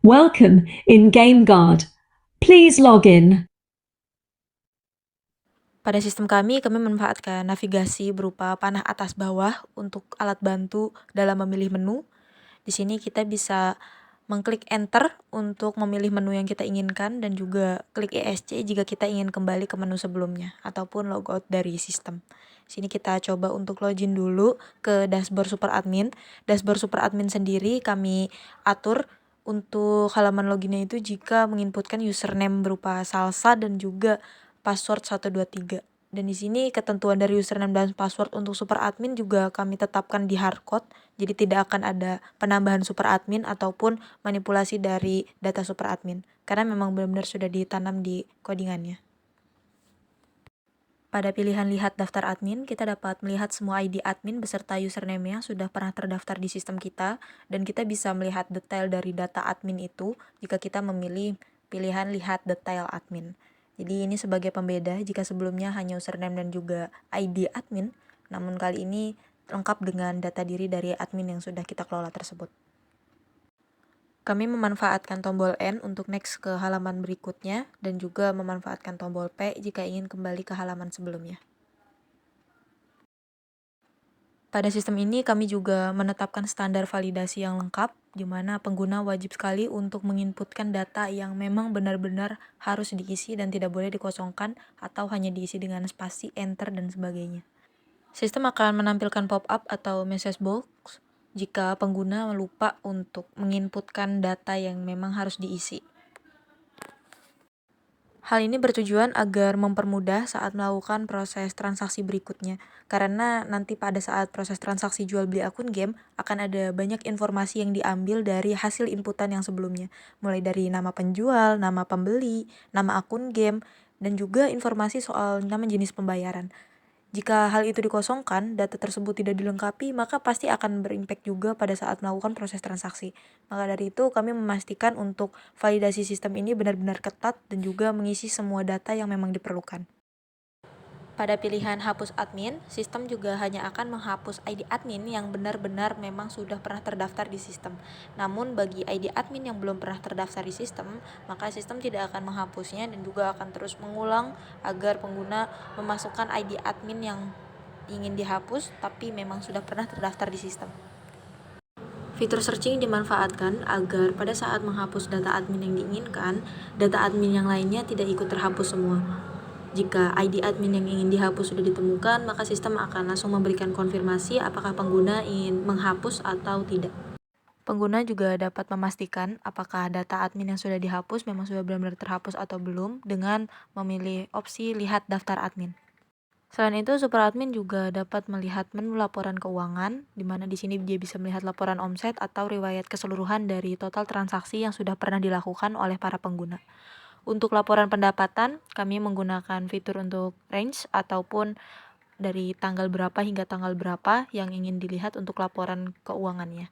Welcome in GameGuard. Please log in. Pada sistem kami memanfaatkan navigasi berupa panah atas bawah untuk alat bantu dalam memilih menu. Di sini kita bisa mengklik enter untuk memilih menu yang kita inginkan dan juga klik ESC jika kita ingin kembali ke menu sebelumnya ataupun logout dari sistem. Sini kita coba untuk login dulu ke dashboard super admin. Dashboard super admin sendiri kami atur untuk halaman loginnya itu jika menginputkan username berupa salsa dan juga password 123. Dan di sini ketentuan dari username dan password untuk super admin juga kami tetapkan di hardcode. Jadi tidak akan ada penambahan super admin ataupun manipulasi dari data super admin. Karena memang benar-benar sudah ditanam di codingannya. Pada pilihan lihat daftar admin, kita dapat melihat semua ID admin beserta username yang sudah pernah terdaftar di sistem kita, dan kita bisa melihat detail dari data admin itu jika kita memilih pilihan lihat detail admin. Jadi ini sebagai pembeda jika sebelumnya hanya username dan juga ID admin, namun kali ini lengkap dengan data diri dari admin yang sudah kita kelola tersebut. Kami memanfaatkan tombol N untuk next ke halaman berikutnya dan juga memanfaatkan tombol P jika ingin kembali ke halaman sebelumnya. Pada sistem ini kami juga menetapkan standar validasi yang lengkap, di mana pengguna wajib sekali untuk menginputkan data yang memang benar-benar harus diisi dan tidak boleh dikosongkan atau hanya diisi dengan spasi, enter, dan sebagainya. Sistem akan menampilkan pop-up atau message box jika pengguna lupa untuk menginputkan data yang memang harus diisi. Hal ini bertujuan agar mempermudah saat melakukan proses transaksi berikutnya, karena nanti pada saat proses transaksi jual beli akun game akan ada banyak informasi yang diambil dari hasil inputan yang sebelumnya, mulai dari nama penjual, nama pembeli, nama akun game, dan juga informasi soal nama jenis pembayaran. Jika hal itu dikosongkan, data tersebut tidak dilengkapi, maka pasti akan berimpact juga pada saat melakukan proses transaksi. Maka dari itu, kami memastikan untuk validasi sistem ini benar-benar ketat dan juga mengisi semua data yang memang diperlukan. Pada pilihan hapus admin, sistem juga hanya akan menghapus ID admin yang benar-benar memang sudah pernah terdaftar di sistem. Namun bagi ID admin yang belum pernah terdaftar di sistem, maka sistem tidak akan menghapusnya dan juga akan terus mengulang agar pengguna memasukkan ID admin yang ingin dihapus tapi memang sudah pernah terdaftar di sistem. Fitur searching dimanfaatkan agar pada saat menghapus data admin yang diinginkan, data admin yang lainnya tidak ikut terhapus semua. Jika ID admin yang ingin dihapus sudah ditemukan, maka sistem akan langsung memberikan konfirmasi apakah pengguna ingin menghapus atau tidak. Pengguna juga dapat memastikan apakah data admin yang sudah dihapus memang sudah benar-benar terhapus atau belum dengan memilih opsi lihat daftar admin. Selain itu, super admin juga dapat melihat menu laporan keuangan, di mana di sini dia bisa melihat laporan omset atau riwayat keseluruhan dari total transaksi yang sudah pernah dilakukan oleh para pengguna. Untuk laporan pendapatan, kami menggunakan fitur untuk range ataupun dari tanggal berapa hingga tanggal berapa yang ingin dilihat untuk laporan keuangannya.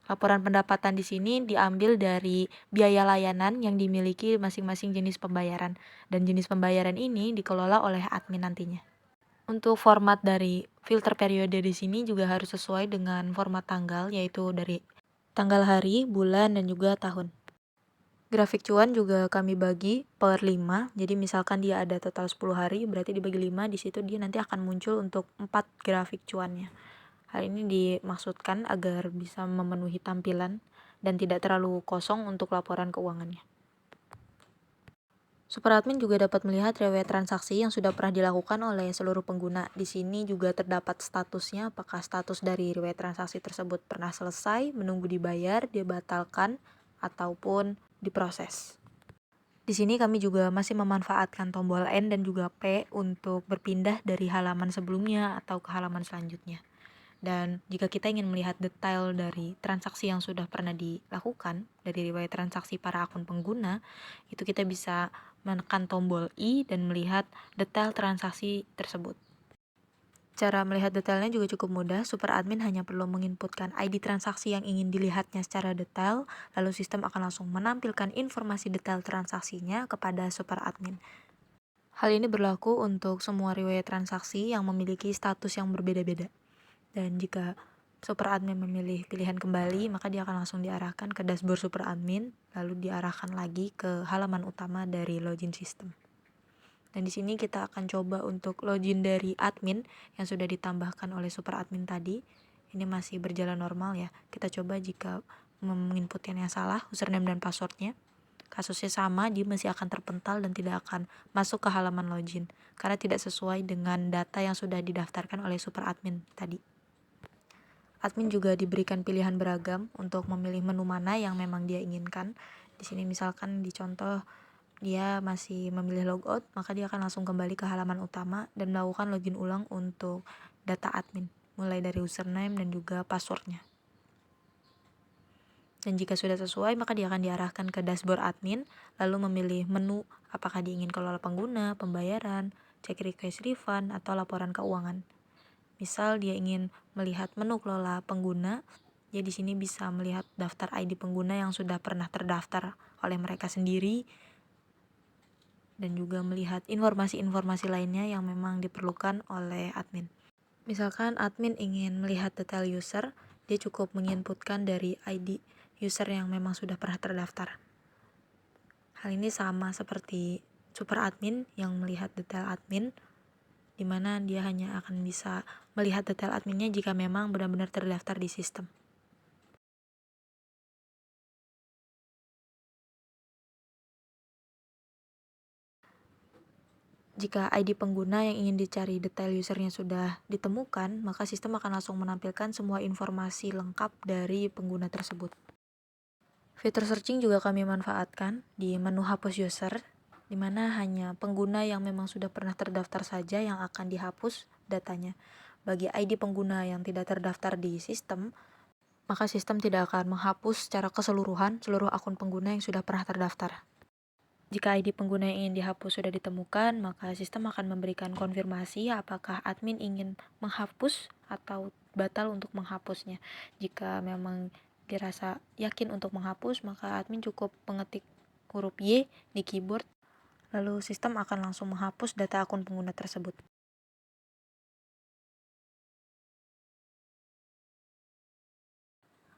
Laporan pendapatan di sini diambil dari biaya layanan yang dimiliki masing-masing jenis pembayaran, dan jenis pembayaran ini dikelola oleh admin nantinya. Untuk format dari filter periode di sini juga harus sesuai dengan format tanggal, yaitu dari tanggal hari, bulan, dan juga tahun. Grafik cuan juga kami bagi per 5. Jadi misalkan dia ada total 10 hari, berarti dibagi 5, di situ dia nanti akan muncul untuk 4 grafik cuannya. Hal ini dimaksudkan agar bisa memenuhi tampilan dan tidak terlalu kosong untuk laporan keuangannya. Super admin juga dapat melihat riwayat transaksi yang sudah pernah dilakukan oleh seluruh pengguna. Di sini juga terdapat statusnya, apakah status dari riwayat transaksi tersebut pernah selesai, menunggu dibayar, dibatalkan, ataupun diproses. Di sini kami juga masih memanfaatkan tombol N dan juga P untuk berpindah dari halaman sebelumnya atau ke halaman selanjutnya. Dan jika kita ingin melihat detail dari transaksi yang sudah pernah dilakukan, dari riwayat transaksi para akun pengguna, itu kita bisa menekan tombol I dan melihat detail transaksi tersebut. Cara melihat detailnya juga cukup mudah. Super admin hanya perlu menginputkan ID transaksi yang ingin dilihatnya secara detail, lalu sistem akan langsung menampilkan informasi detail transaksinya kepada super admin. Hal ini berlaku untuk semua riwayat transaksi yang memiliki status yang berbeda-beda. Dan jika super admin memilih pilihan kembali, maka dia akan langsung diarahkan ke dashboard super admin, lalu diarahkan lagi ke halaman utama dari login system. Dan di sini kita akan coba untuk login dari admin yang sudah ditambahkan oleh super admin tadi. Ini masih berjalan normal ya. Kita coba jika menginputkan yang salah, username dan passwordnya. Kasusnya sama, dia masih akan terpental dan tidak akan masuk ke halaman login karena tidak sesuai dengan data yang sudah didaftarkan oleh super admin tadi. Admin juga diberikan pilihan beragam untuk memilih menu mana yang memang dia inginkan. Di sini misalkan di contoh dia masih memilih logout, maka dia akan langsung kembali ke halaman utama dan melakukan login ulang untuk data admin, mulai dari username dan juga passwordnya. Dan jika sudah sesuai, maka dia akan diarahkan ke dashboard admin, lalu memilih menu apakah dia ingin kelola pengguna, pembayaran, cek request refund, atau laporan keuangan. Misal dia ingin melihat menu kelola pengguna, dia di sini bisa melihat daftar ID pengguna yang sudah pernah terdaftar oleh mereka sendiri, dan juga melihat informasi-informasi lainnya yang memang diperlukan oleh admin. Misalkan admin ingin melihat detail user, dia cukup menginputkan dari ID user yang memang sudah pernah terdaftar. Hal ini sama seperti super admin yang melihat detail admin, di mana dia hanya akan bisa melihat detail adminnya jika memang benar-benar terdaftar di sistem. Jika ID pengguna yang ingin dicari detail usernya sudah ditemukan, maka sistem akan langsung menampilkan semua informasi lengkap dari pengguna tersebut. Fitur searching juga kami manfaatkan di menu hapus user, di mana hanya pengguna yang memang sudah pernah terdaftar saja yang akan dihapus datanya. Bagi ID pengguna yang tidak terdaftar di sistem, maka sistem tidak akan menghapus secara keseluruhan seluruh akun pengguna yang sudah pernah terdaftar. Jika ID pengguna yang ingin dihapus sudah ditemukan, maka sistem akan memberikan konfirmasi apakah admin ingin menghapus atau batal untuk menghapusnya. Jika memang dirasa yakin untuk menghapus, maka admin cukup mengetik huruf Y di keyboard, lalu sistem akan langsung menghapus data akun pengguna tersebut.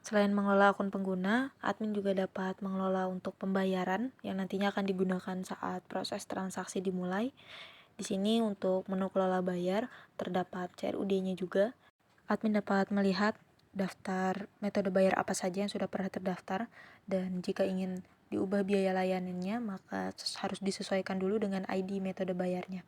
Selain mengelola akun pengguna, admin juga dapat mengelola untuk pembayaran yang nantinya akan digunakan saat proses transaksi dimulai. Di sini untuk menu kelola bayar terdapat CRUD-nya juga. Admin dapat melihat daftar metode bayar apa saja yang sudah pernah terdaftar, dan jika ingin diubah biaya layanannya maka harus disesuaikan dulu dengan ID metode bayarnya.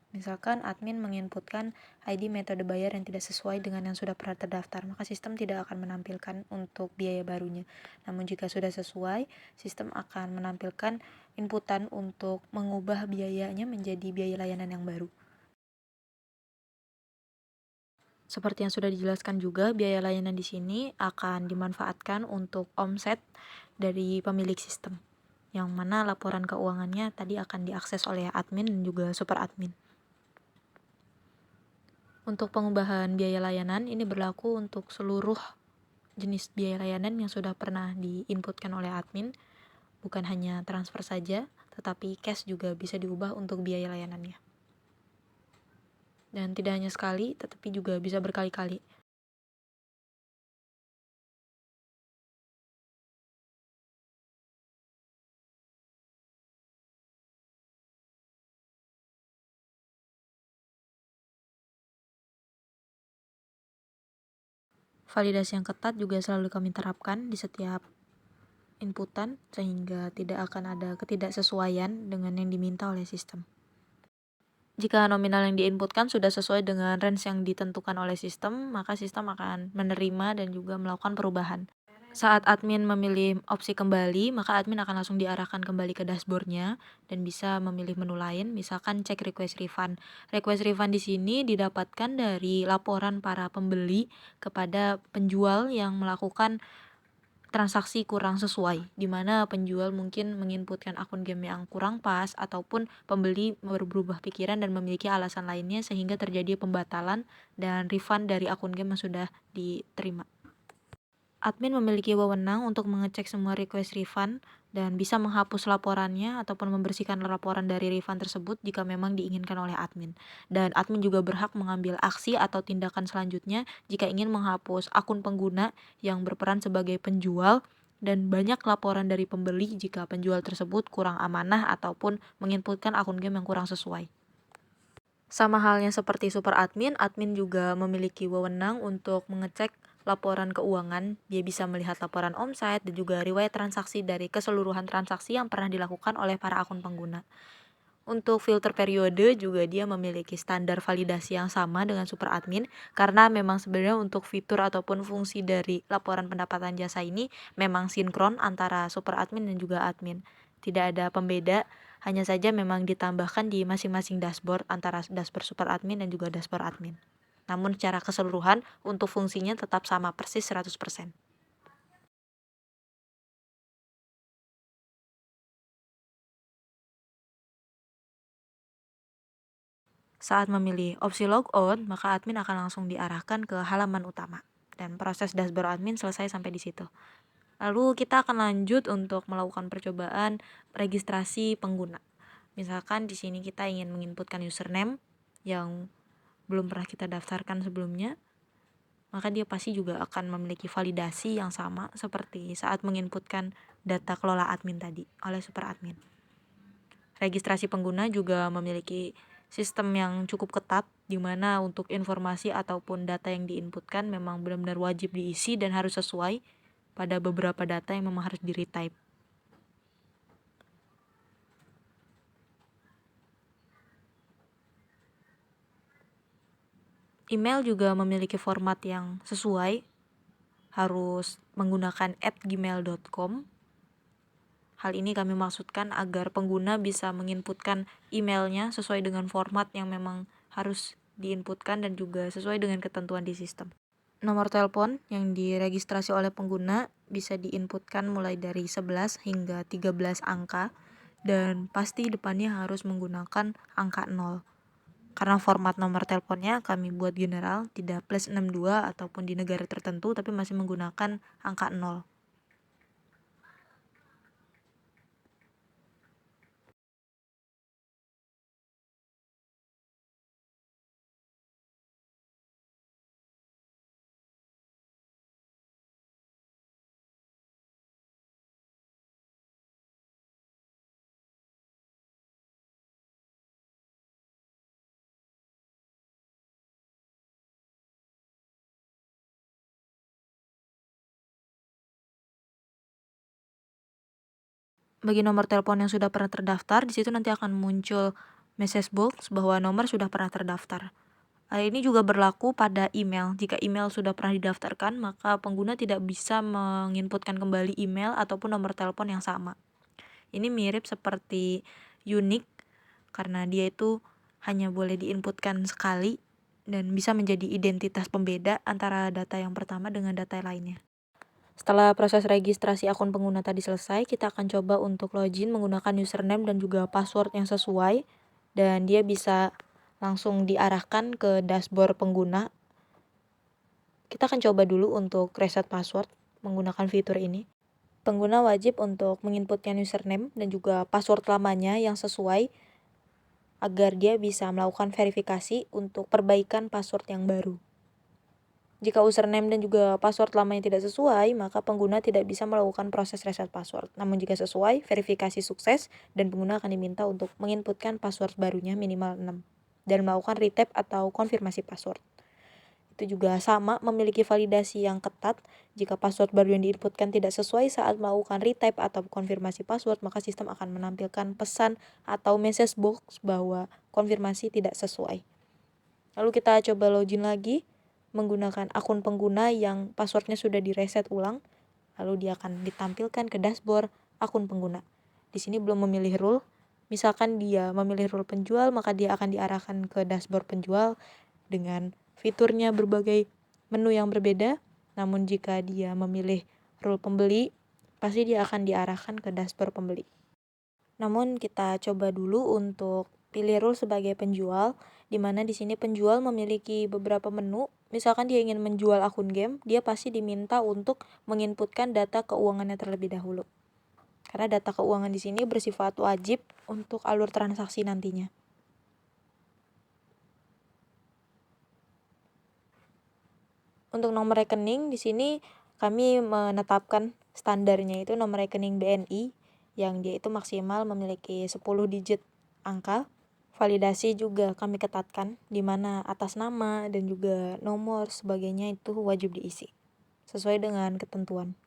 Misalkan admin menginputkan ID metode bayar yang tidak sesuai dengan yang sudah pernah terdaftar, maka sistem tidak akan menampilkan untuk biaya barunya. Namun jika sudah sesuai, sistem akan menampilkan inputan untuk mengubah biayanya menjadi biaya layanan yang baru. Seperti yang sudah dijelaskan juga, biaya layanan di sini akan dimanfaatkan untuk omset dari pemilik sistem, yang mana laporan keuangannya tadi akan diakses oleh admin dan juga super admin. Untuk pengubahan biaya layanan, ini berlaku untuk seluruh jenis biaya layanan yang sudah pernah diinputkan oleh admin, bukan hanya transfer saja, tetapi cash juga bisa diubah untuk biaya layanannya. Dan tidak hanya sekali, tetapi juga bisa berkali-kali. Validasi yang ketat juga selalu kami terapkan di setiap inputan, sehingga tidak akan ada ketidaksesuaian dengan yang diminta oleh sistem. Jika nominal yang diinputkan sudah sesuai dengan range yang ditentukan oleh sistem, maka sistem akan menerima dan juga melakukan perubahan. Saat admin memilih opsi kembali, maka admin akan langsung diarahkan kembali ke dashboardnya dan bisa memilih menu lain, misalkan cek request refund. Request refund di sini didapatkan dari laporan para pembeli kepada penjual yang melakukan transaksi kurang sesuai, di mana penjual mungkin menginputkan akun game yang kurang pas, ataupun pembeli berubah pikiran dan memiliki alasan lainnya sehingga terjadi pembatalan dan refund dari akun game yang sudah diterima. Admin memiliki wewenang untuk mengecek semua request refund dan bisa menghapus laporannya ataupun membersihkan laporan dari refund tersebut jika memang diinginkan oleh admin. Dan admin juga berhak mengambil aksi atau tindakan selanjutnya jika ingin menghapus akun pengguna yang berperan sebagai penjual dan banyak laporan dari pembeli jika penjual tersebut kurang amanah ataupun menginputkan akun game yang kurang sesuai. Sama halnya seperti super admin, admin juga memiliki wewenang untuk mengecek laporan keuangan. Dia bisa melihat laporan omset dan juga riwayat transaksi dari keseluruhan transaksi yang pernah dilakukan oleh para akun pengguna. Untuk filter periode juga dia memiliki standar validasi yang sama dengan super admin karena memang sebenarnya untuk fitur ataupun fungsi dari laporan pendapatan jasa ini memang sinkron antara super admin dan juga admin. Tidak ada pembeda, hanya saja memang ditambahkan di masing-masing dashboard antara dashboard super admin dan juga dashboard admin. Namun secara keseluruhan untuk fungsinya tetap sama persis 100%. Saat memilih opsi logout, maka admin akan langsung diarahkan ke halaman utama dan proses dashboard admin selesai sampai di situ. Lalu kita akan lanjut untuk melakukan percobaan registrasi pengguna. Misalkan di sini kita ingin menginputkan username yang belum pernah kita daftarkan sebelumnya, maka dia pasti juga akan memiliki validasi yang sama seperti saat menginputkan data kelola admin tadi oleh super admin. Registrasi pengguna juga memiliki sistem yang cukup ketat di mana untuk informasi ataupun data yang diinputkan memang benar-benar wajib diisi dan harus sesuai pada beberapa data yang memang harus di-retype. Email juga memiliki format yang sesuai, harus menggunakan @gmail.com. Hal ini kami maksudkan agar pengguna bisa menginputkan emailnya sesuai dengan format yang memang harus diinputkan dan juga sesuai dengan ketentuan di sistem. Nomor telepon yang diregistrasi oleh pengguna bisa diinputkan mulai dari 11 hingga 13 angka dan pasti depannya harus menggunakan angka 0. Karena format nomor teleponnya kami buat general, tidak +62 ataupun di negara tertentu tapi masih menggunakan angka 0. Bagi nomor telepon yang sudah pernah terdaftar, di situ nanti akan muncul message box bahwa nomor sudah pernah terdaftar. Hal ini juga berlaku pada email. Jika email sudah pernah didaftarkan, maka pengguna tidak bisa menginputkan kembali email ataupun nomor telepon yang sama. Ini mirip seperti unik karena dia itu hanya boleh diinputkan sekali dan bisa menjadi identitas pembeda antara data yang pertama dengan data lainnya. Setelah proses registrasi akun pengguna tadi selesai, kita akan coba untuk login menggunakan username dan juga password yang sesuai dan dia bisa langsung diarahkan ke dashboard pengguna. Kita akan coba dulu untuk reset password menggunakan fitur ini. Pengguna wajib untuk menginputkan username dan juga password lamanya yang sesuai agar dia bisa melakukan verifikasi untuk perbaikan password yang baru. Jika username dan juga password lamanya tidak sesuai, maka pengguna tidak bisa melakukan proses reset password. Namun jika sesuai, verifikasi sukses dan pengguna akan diminta untuk menginputkan password barunya minimal 6 dan melakukan retap atau konfirmasi password. Itu juga sama memiliki validasi yang ketat. Jika password baru yang diinputkan tidak sesuai saat melakukan retype atau konfirmasi password, maka sistem akan menampilkan pesan atau message box bahwa konfirmasi tidak sesuai. Lalu kita coba login lagi menggunakan akun pengguna yang passwordnya sudah direset ulang. Lalu dia akan ditampilkan ke dashboard akun pengguna. Di sini belum memilih rule. Misalkan dia memilih rule penjual, maka dia akan diarahkan ke dashboard penjual dengan fiturnya berbagai menu yang berbeda. Namun jika dia memilih role pembeli, pasti dia akan diarahkan ke dashboard pembeli. Namun kita coba dulu untuk pilih role sebagai penjual, di mana di sini penjual memiliki beberapa menu misalkan dia ingin menjual akun game, dia pasti diminta untuk menginputkan data keuangannya terlebih dahulu. Karena data keuangan di sini bersifat wajib untuk alur transaksi nantinya. Untuk nomor rekening di sini kami menetapkan standarnya itu nomor rekening BNI yang dia itu maksimal memiliki 10 digit angka. Validasi juga kami ketatkan di mana atas nama dan juga nomor sebagainya itu wajib diisi sesuai dengan ketentuan.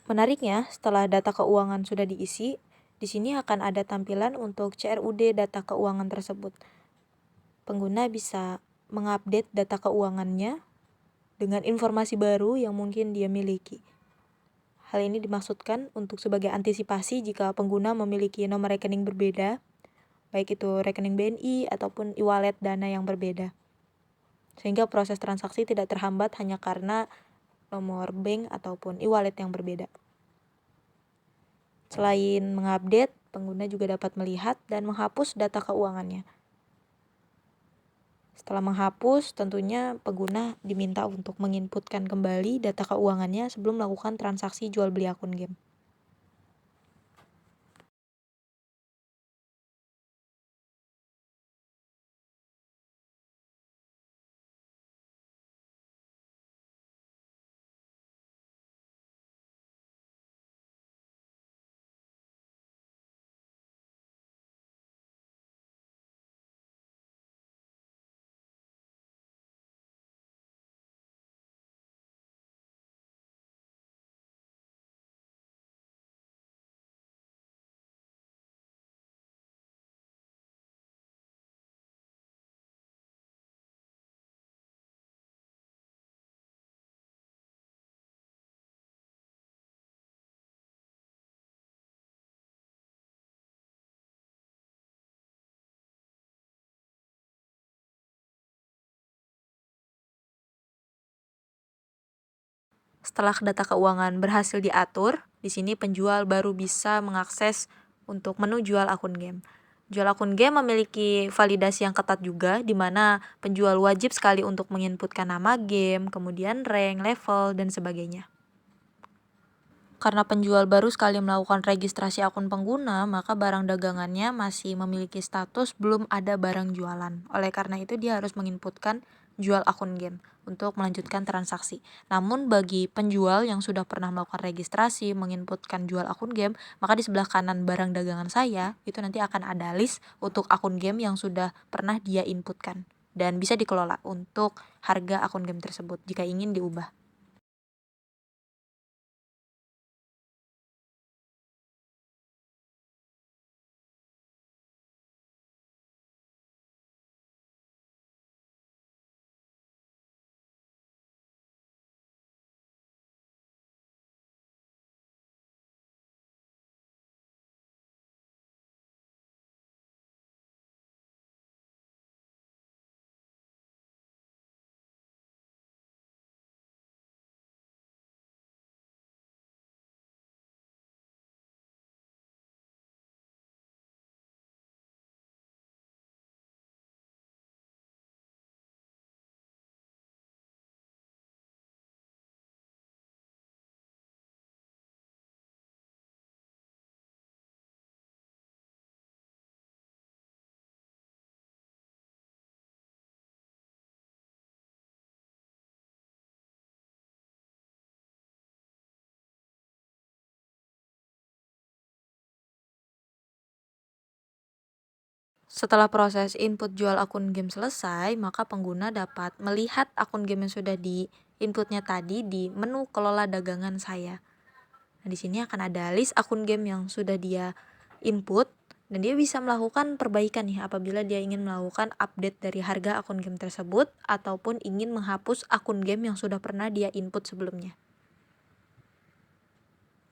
Menariknya, setelah data keuangan sudah diisi, di sini akan ada tampilan untuk CRUD data keuangan tersebut. Pengguna bisa mengupdate data keuangannya dengan informasi baru yang mungkin dia miliki. Hal ini dimaksudkan untuk sebagai antisipasi jika pengguna memiliki nomor rekening berbeda, baik itu rekening BNI ataupun e-wallet Dana yang berbeda. Sehingga proses transaksi tidak terhambat hanya karena nomor bank ataupun e-wallet yang berbeda. Selain mengupdate, pengguna juga dapat melihat dan menghapus data keuangannya. Setelah menghapus, tentunya pengguna diminta untuk menginputkan kembali data keuangannya sebelum melakukan transaksi jual beli akun game. Setelah data keuangan berhasil diatur, di sini penjual baru bisa mengakses untuk menu jual akun game. Jual akun game memiliki validasi yang ketat juga, di mana penjual wajib sekali untuk menginputkan nama game, kemudian rank, level, dan sebagainya. Karena penjual baru sekali melakukan registrasi akun pengguna, maka barang dagangannya masih memiliki status belum ada barang jualan. Oleh karena itu dia harus menginputkan jual akun game untuk melanjutkan transaksi. Namun bagi penjual yang sudah pernah melakukan registrasi, menginputkan jual akun game, maka di sebelah kanan barang dagangan saya, itu nanti akan ada list untuk akun game yang sudah pernah dia inputkan. Dan bisa dikelola untuk harga akun game tersebut jika ingin diubah. Setelah proses input jual akun game selesai, maka pengguna dapat melihat akun game yang sudah di-inputnya tadi di menu kelola dagangan saya. Nah, di sini akan ada list akun game yang sudah dia input Dan dia bisa melakukan perbaikan nih apabila dia ingin melakukan update dari harga akun game tersebut ataupun ingin menghapus akun game yang sudah pernah dia input sebelumnya.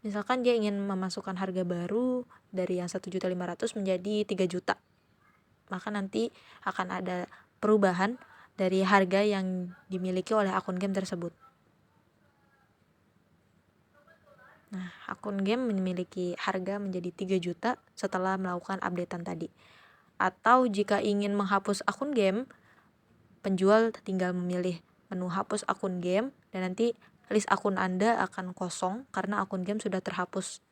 Misalkan dia ingin memasukkan harga baru dari yang 1.500.000 menjadi 3 juta. Maka nanti akan ada perubahan dari harga yang dimiliki oleh akun game tersebut. Nah, akun game memiliki harga menjadi 3 juta setelah melakukan updatean tadi. Atau jika ingin menghapus akun game, penjual tinggal memilih menu hapus akun game dan nanti list akun Anda akan kosong karena akun game sudah terhapus.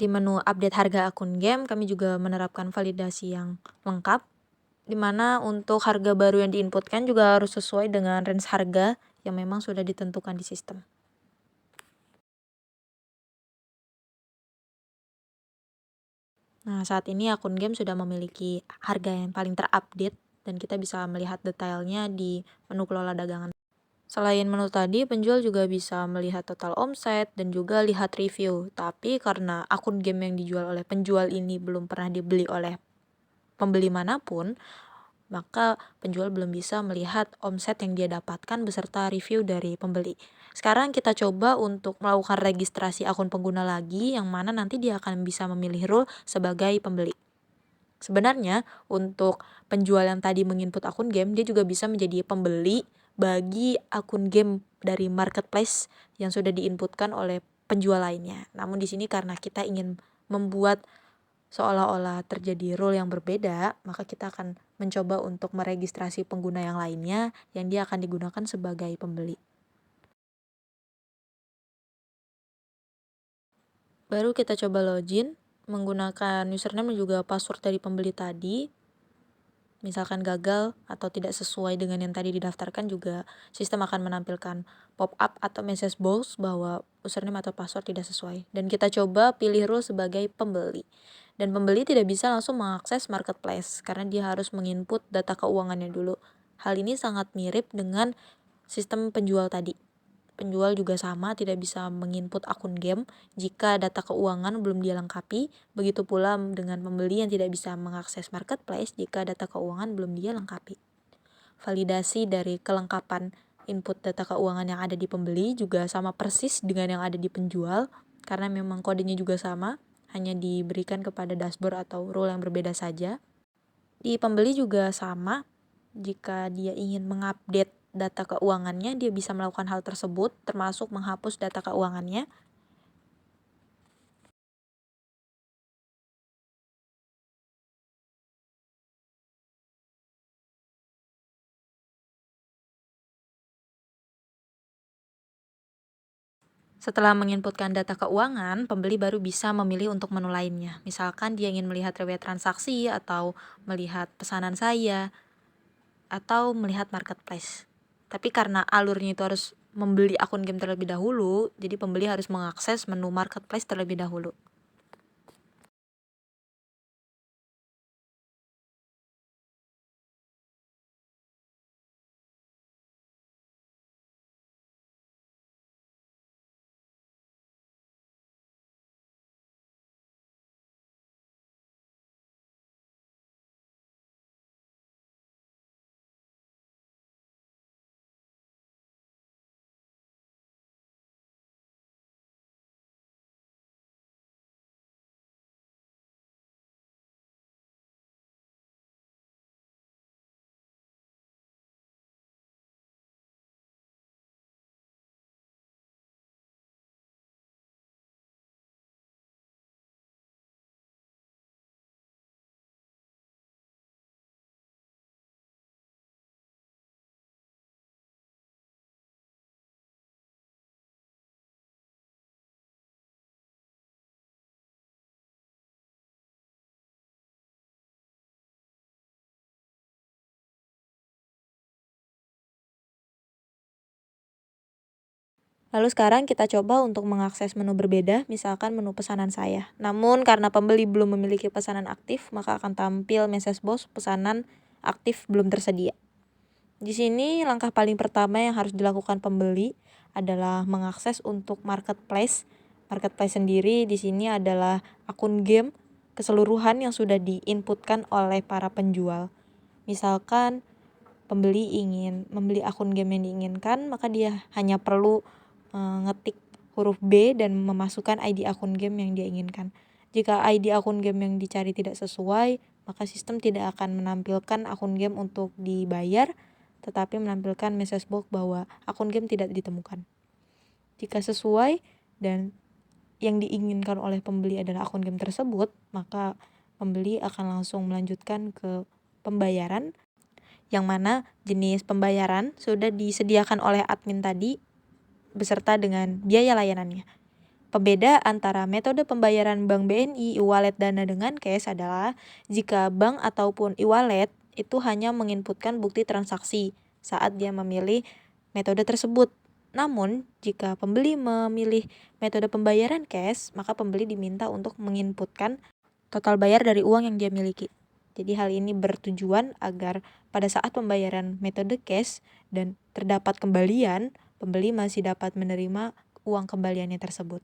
Di menu update harga akun game, kami juga menerapkan validasi yang lengkap, di mana untuk harga baru yang diinputkan juga harus sesuai dengan range harga yang memang sudah ditentukan di sistem. Nah, saat ini akun game sudah memiliki harga yang paling terupdate dan kita bisa melihat detailnya di menu kelola dagangan. Selain menu tadi, penjual juga bisa melihat total omset dan juga lihat review. Tapi karena akun game yang dijual oleh penjual ini belum pernah dibeli oleh pembeli manapun, maka penjual belum bisa melihat omset yang dia dapatkan beserta review dari pembeli. Sekarang kita coba untuk melakukan registrasi akun pengguna lagi, yang mana nanti dia akan bisa memilih role sebagai pembeli. Sebenarnya untuk penjual yang tadi menginput akun game, dia juga bisa menjadi pembeli bagi akun game dari marketplace yang sudah diinputkan oleh penjual lainnya. Namun di sini karena kita ingin membuat seolah-olah terjadi role yang berbeda, maka kita akan mencoba untuk meregistrasi pengguna yang lainnya yang dia akan digunakan sebagai pembeli. Baru kita coba login menggunakan username dan juga password dari pembeli tadi. Misalkan gagal atau tidak sesuai dengan yang tadi didaftarkan, juga sistem akan menampilkan pop-up atau message box bahwa username atau password tidak sesuai. Dan kita coba pilih role sebagai pembeli. Dan pembeli tidak bisa langsung mengakses marketplace karena dia harus menginput data keuangannya dulu. Hal ini sangat mirip dengan sistem penjual tadi. Penjual juga sama, tidak bisa menginput akun game jika data keuangan belum dia lengkapi. Begitu pula dengan pembeli yang tidak bisa mengakses marketplace jika data keuangan belum dia lengkapi. Validasi dari kelengkapan input data keuangan yang ada di pembeli juga sama persis dengan yang ada di penjual, karena memang kodenya juga sama, hanya diberikan kepada dashboard atau role yang berbeda saja. Di pembeli juga sama, jika dia ingin mengupdate data keuangannya, dia bisa melakukan hal tersebut, termasuk menghapus data keuangannya. Setelah menginputkan data keuangan, pembeli baru bisa memilih untuk menu lainnya. Misalkan dia ingin melihat riwayat transaksi atau melihat pesanan saya atau melihat marketplace. Tapi karena alurnya itu harus membeli akun game terlebih dahulu, jadi pembeli harus mengakses menu marketplace terlebih dahulu. Lalu sekarang kita coba untuk mengakses menu berbeda, misalkan menu pesanan saya. Namun karena pembeli belum memiliki pesanan aktif, maka akan tampil message box pesanan aktif belum tersedia. Di sini langkah paling pertama yang harus dilakukan pembeli adalah mengakses untuk marketplace. Marketplace sendiri di sini adalah akun game keseluruhan yang sudah diinputkan oleh para penjual. Misalkan pembeli ingin membeli akun game yang diinginkan, maka dia hanya perlu ngetik huruf B dan memasukkan ID akun game yang dia inginkan. Jika ID akun game yang dicari tidak sesuai, maka sistem tidak akan menampilkan akun game untuk dibayar, tetapi menampilkan message box bahwa akun game tidak ditemukan. Jika sesuai dan yang diinginkan oleh pembeli adalah akun game tersebut, maka pembeli akan langsung melanjutkan ke pembayaran, yang mana jenis pembayaran sudah disediakan oleh admin tadi beserta dengan biaya layanannya. Pembeda antara metode pembayaran Bank BNI, e-wallet, Dana dengan cash adalah jika bank ataupun e-wallet itu hanya menginputkan bukti transaksi saat dia memilih metode tersebut. Namun, jika pembeli memilih metode pembayaran cash, maka pembeli diminta untuk menginputkan total bayar dari uang yang dia miliki. Jadi hal ini bertujuan agar pada saat pembayaran metode cash dan terdapat kembalian, pembeli masih dapat menerima uang kembaliannya tersebut.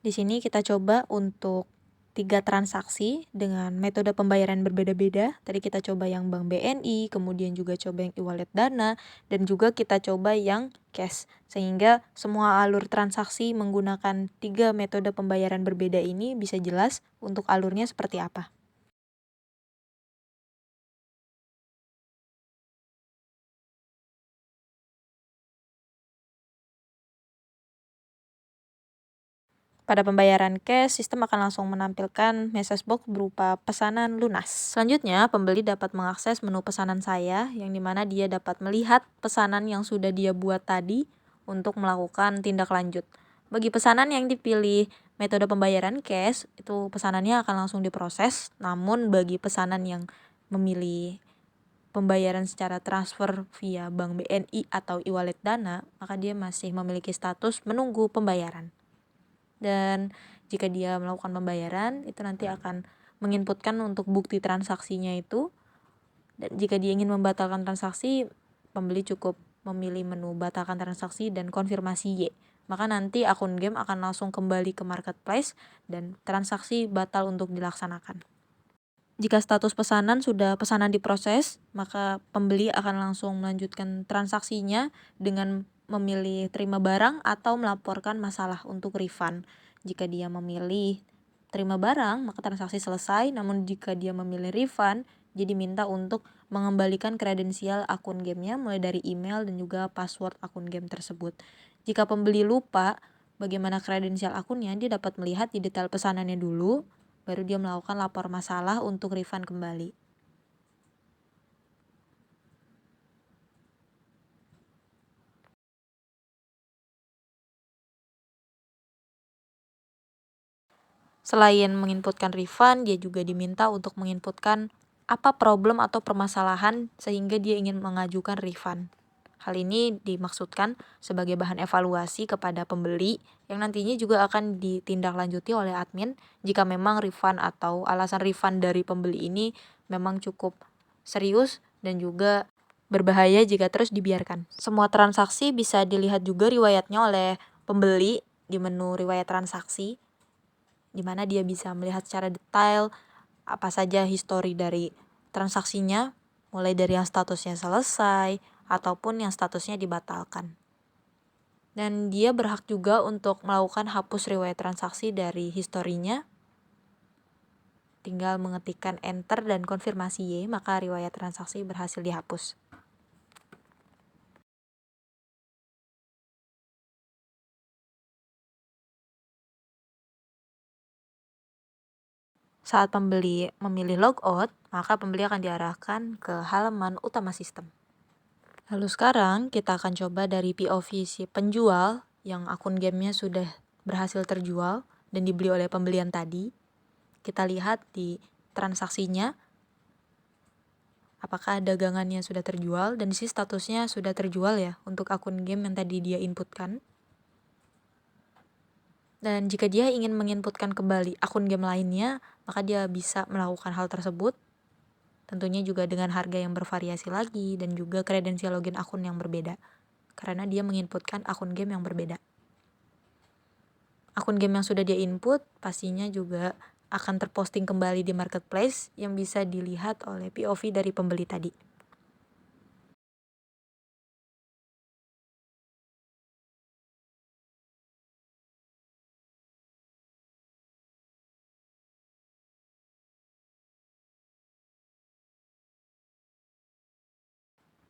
Di sini kita coba untuk 3 transaksi dengan metode pembayaran berbeda-beda. Tadi kita coba yang Bank BNI, kemudian juga coba yang e-wallet Dana, dan juga kita coba yang cash. Sehingga semua alur transaksi menggunakan 3 metode pembayaran berbeda ini bisa jelas untuk alurnya seperti apa. Pada pembayaran cash, sistem akan langsung menampilkan message box berupa pesanan lunas. Selanjutnya, pembeli dapat mengakses menu pesanan saya, yang dimana dia dapat melihat pesanan yang sudah dia buat tadi untuk melakukan tindak lanjut. Bagi pesanan yang dipilih metode pembayaran cash, itu pesanannya akan langsung diproses. Namun bagi pesanan yang memilih pembayaran secara transfer via Bank BNI atau e-wallet Dana, maka dia masih memiliki status menunggu pembayaran. Dan jika dia melakukan pembayaran, itu nanti akan menginputkan untuk bukti transaksinya itu. Dan jika dia ingin membatalkan transaksi, pembeli cukup memilih menu batalkan transaksi dan konfirmasi Y. Maka nanti akun game akan langsung kembali ke marketplace dan transaksi batal untuk dilaksanakan. Jika status pesanan sudah pesanan diproses, maka pembeli akan langsung melanjutkan transaksinya dengan memilih terima barang atau melaporkan masalah untuk refund. Jika dia memilih terima barang, maka transaksi selesai. Namun jika dia memilih refund, dia diminta untuk mengembalikan kredensial akun gamenya mulai dari email dan juga password akun game tersebut. Jika pembeli lupa bagaimana kredensial akunnya, dia dapat melihat di detail pesanannya dulu, baru dia melakukan lapor masalah untuk refund kembali. Selain menginputkan refund, dia juga diminta untuk menginputkan apa problem atau permasalahan sehingga dia ingin mengajukan refund. Hal ini dimaksudkan sebagai bahan evaluasi kepada pembeli yang nantinya juga akan ditindaklanjuti oleh admin jika memang refund atau alasan refund dari pembeli ini memang cukup serius dan juga berbahaya jika terus dibiarkan. Semua transaksi bisa dilihat juga riwayatnya oleh pembeli di menu riwayat transaksi, di mana dia bisa melihat secara detail apa saja histori dari transaksinya, mulai dari yang statusnya selesai ataupun yang statusnya dibatalkan. Dan dia berhak juga untuk melakukan hapus riwayat transaksi dari historinya. Tinggal mengetikkan enter dan konfirmasi Y, maka riwayat transaksi berhasil dihapus. Saat pembeli memilih logout, maka pembeli akan diarahkan ke halaman utama sistem. Lalu sekarang kita akan coba dari POV si penjual yang akun gamenya sudah berhasil terjual dan dibeli oleh pembelian tadi. Kita lihat di transaksinya apakah dagangannya sudah terjual, dan disi statusnya sudah terjual ya untuk akun game yang tadi dia inputkan. Dan jika dia ingin menginputkan kembali akun game lainnya, maka dia bisa melakukan hal tersebut. Tentunya juga dengan harga yang bervariasi lagi dan juga kredensial login akun yang berbeda. Karena dia menginputkan akun game yang berbeda. Akun game yang sudah dia input pastinya juga akan terposting kembali di marketplace yang bisa dilihat oleh POV dari pembeli tadi.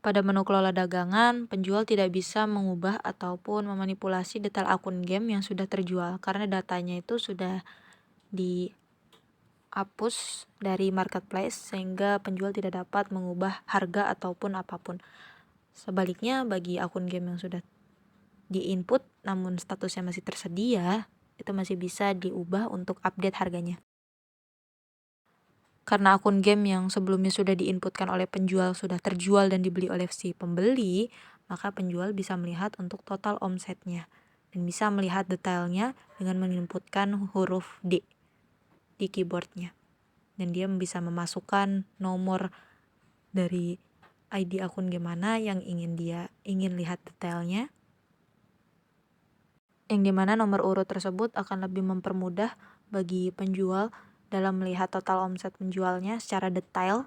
Pada menu kelola dagangan, penjual tidak bisa mengubah ataupun memanipulasi detail akun game yang sudah terjual karena datanya itu sudah dihapus dari marketplace sehingga penjual tidak dapat mengubah harga ataupun apapun. Sebaliknya bagi akun game yang sudah di-input namun statusnya masih tersedia, itu masih bisa diubah untuk update harganya. Karena akun game yang sebelumnya sudah diinputkan oleh penjual sudah terjual dan dibeli oleh si pembeli, maka penjual bisa melihat untuk total omsetnya dan bisa melihat detailnya dengan menginputkan huruf D di keyboardnya. Dan dia bisa memasukkan nomor dari ID akun game mana yang ingin lihat detailnya. Yang dimana nomor urut tersebut akan lebih mempermudah bagi penjual dalam melihat total omset penjualnya secara detail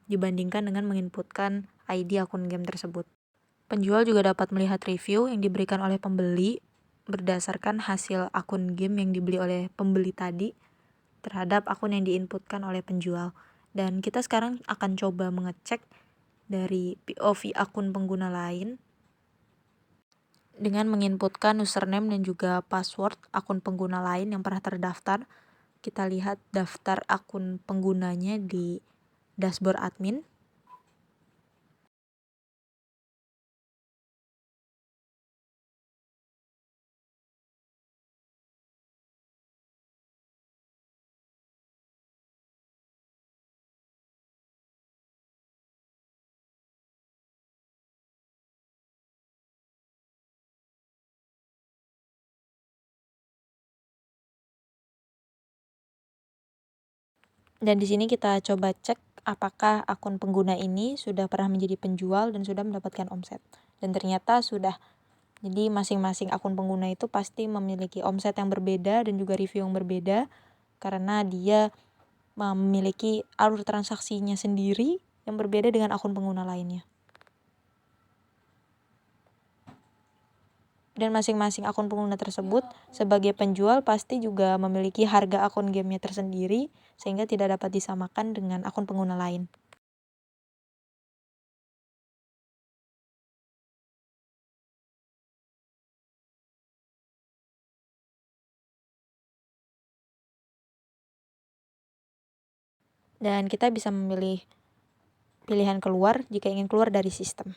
dibandingkan dengan menginputkan ID akun game tersebut. Penjual juga dapat melihat review yang diberikan oleh pembeli berdasarkan hasil akun game yang dibeli oleh pembeli tadi terhadap akun yang diinputkan oleh penjual. Dan kita sekarang akan coba mengecek dari POV akun pengguna lain dengan menginputkan username dan juga password akun pengguna lain yang pernah terdaftar. Kita lihat daftar akun penggunanya di dashboard admin. Dan di sini kita coba cek apakah akun pengguna ini sudah pernah menjadi penjual dan sudah mendapatkan omset. Dan ternyata sudah. Jadi masing-masing akun pengguna itu pasti memiliki omset yang berbeda dan juga review yang berbeda karena dia memiliki alur transaksinya sendiri yang berbeda dengan akun pengguna lainnya. Dan masing-masing akun pengguna tersebut sebagai penjual pasti juga memiliki harga akun gamenya tersendiri sehingga tidak dapat disamakan dengan akun pengguna lain. Dan kita bisa memilih pilihan keluar jika ingin keluar dari sistem.